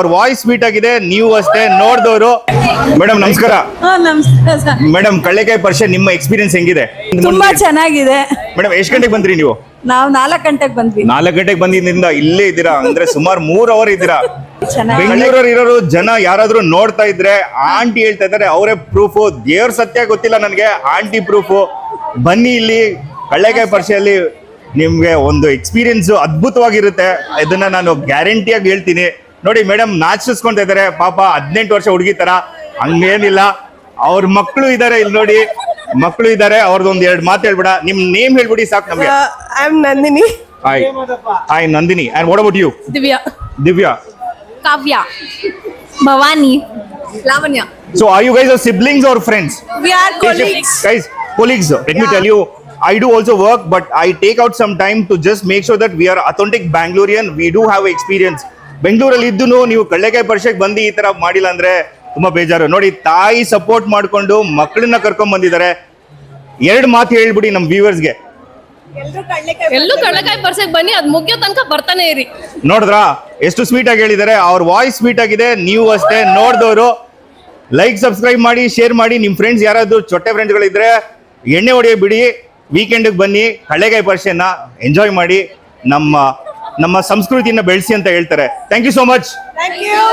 ಅವ್ರ voice sweet ಆಗಿದೆ, ನೀವು ಅಷ್ಟೇ ನೋಡಿದವರು. ಮೇಡಮ್ ನಮಸ್ಕಾರ. ಮೇಡಮ್ ಕಳ್ಳೆಕಾಯಿ ಪರಿಷೆ ನಿಮ್ಮ ಎಕ್ಸ್ಪೀರಿಯನ್ಸ್ ಹೆಂಗಿದೆ? ತುಂಬಾ ಚೆನ್ನಾಗಿದೆ. ಮೇಡಮ್ ಎಷ್ಟು ಗಂಟೆಗೆ ಬಂದ್ರಿ ನೀವು? ನಾವು 4 ಗಂಟೆಗೆ ಬಂದ್ವಿ. 4 ಗಂಟೆಗೆ ಬಂದಿದ್ದರಿಂದ ಇಲ್ಲೇ ಇದ್ದೀರಾ ಅಂದ್ರೆ ಸುಮಾರು 3 ಅವರ್ ಇದ್ದೀರಾ. ಬೆಂಗಳೂರಲ್ಲಿ ಇರೋರು ಜನ ಯಾರಾದ್ರೂ ನೋಡ್ತಾ ಇದ್ರೆ ಆಂಟಿ ಹೇಳ್ತಾ ಇದಾರೆ, ಅವರೇ ಪ್ರೂಫು. ದೇವ್ರ ಸತ್ಯ ಗೊತ್ತಿಲ್ಲ ನನಗೆ, ಆಂಟಿ ಪ್ರೂಫು. ಬನ್ನಿ ಇಲ್ಲಿ ಕಳ್ಳೆಕಾಯಿ ಪರಿಷೆಯಲ್ಲಿ ನಿಮ್ಗೆ ಒಂದು ಎಕ್ಸ್ಪೀರಿಯನ್ಸ್ ಅದ್ಭುತವಾಗಿರುತ್ತೆ. ಇದನ್ನ ನಾನು ಗ್ಯಾರಂಟಿಯಾಗಿ ಹೇಳ್ತೀನಿ. ನೋಡಿ ಮೇಡಮ್ ನಾಚಿಸ್ಕೊಂತ ಇದಾರೆ ಪಾಪ, 18 ವರ್ಷ ಹುಡುಗಿ ತರ. ಹಂಗೇನಿಲ್ಲ, ಅವ್ರ ಮಕ್ಕಳು ಇದಾರೆ ಇಲ್ಲಿ ನೋಡಿ, ಮಕ್ಕಳು ಇದಾರೆ. ಅವ್ರದ್ದೊಂದು 2 ಮಾತು ಹೇಳ್ಬಿಡ. ನಿಮ್ ನೇಮ್ ಹೇಳ್ಬಿಡಿ ಸಾಕು ನಮ್ಗೆ. I am Nandini. Hi Nandini. And what about you? Divya. Divya. Kavya. Bhavani. Lavanya. So are you guys siblings or friends? We are colleagues. Guys, colleagues. Let me tell you, I do also work, but I take out some time to just make sure that we are authentic Bangalorean. We do have experience. ಬೆಂಗಳೂರಲ್ಲಿ ಇದ್ದು ನೀವು ಕಳ್ಳೆಕಾಯಿ ಪರಿಷೆಗೆ ಬಂದು ಈ ತರ ಮಾಡಿಲ್ಲ ಅಂದ್ರೆ ತುಂಬಾ ಬೇಜಾರು. ನೋಡಿ ತಾಯಿ ಸಪೋರ್ಟ್ ಮಾಡ್ಕೊಂಡು ಮಕ್ಕಳನ್ನ ಕರ್ಕೊಂಡ್ ಬಂದಿದ್ದಾರೆ. 2 ಮಾತು ಹೇಳ್ಬಿಡಿ ನಮ್ ವ್ಯೂವರ್ಸ್ಗೆ. ಎಲ್ಲೂ ಕಳ್ಳೆಕಾಯಿ ಪರಿಷೆಗೆ ಬನ್ನಿ, ಅದ್ ಮುಗಿಯೋ ತನಕ ಬರ್ತಾನೆ ಇರಿ. ನೋಡಿದ್ರಾ ಎಷ್ಟು ಸ್ವೀಟ್ ಆಗಿ ಹೇಳಿದ್ದಾರೆ? ಅವ್ರ ವಾಯ್ಸ್ ಸ್ವೀಟ್ ಆಗಿದೆ, ನೀವು ಅಷ್ಟೇ ನೋಡಿದವರು. ಲೈಕ್ ಸಬ್ಸ್ಕ್ರೈಬ್ ಮಾಡಿ, ಶೇರ್ ಮಾಡಿ. ನಿಮ್ ಫ್ರೆಂಡ್ಸ್ ಯಾರಾದ್ರೂ ಚೊಟ್ಟೆ ಫ್ರೆಂಡ್ಸ್ಗಳಿದ್ರೆ ಎಣ್ಣೆ ಹೊಡೆಯ ಬಿಡಿ. ವೀಕೆಂಡ್ಗೆ ಬನ್ನಿ, ಕಳ್ಳೆಕಾಯಿ ಪರಿಷೆನ ಎಂಜಾಯ್ ಮಾಡಿ, ನಮ್ಮ ಸಂಸ್ಕೃತಿನ ಬೆಳೆಸಿ ಅಂತ ಹೇಳ್ತಾರೆ. Thank you so much. Thank you.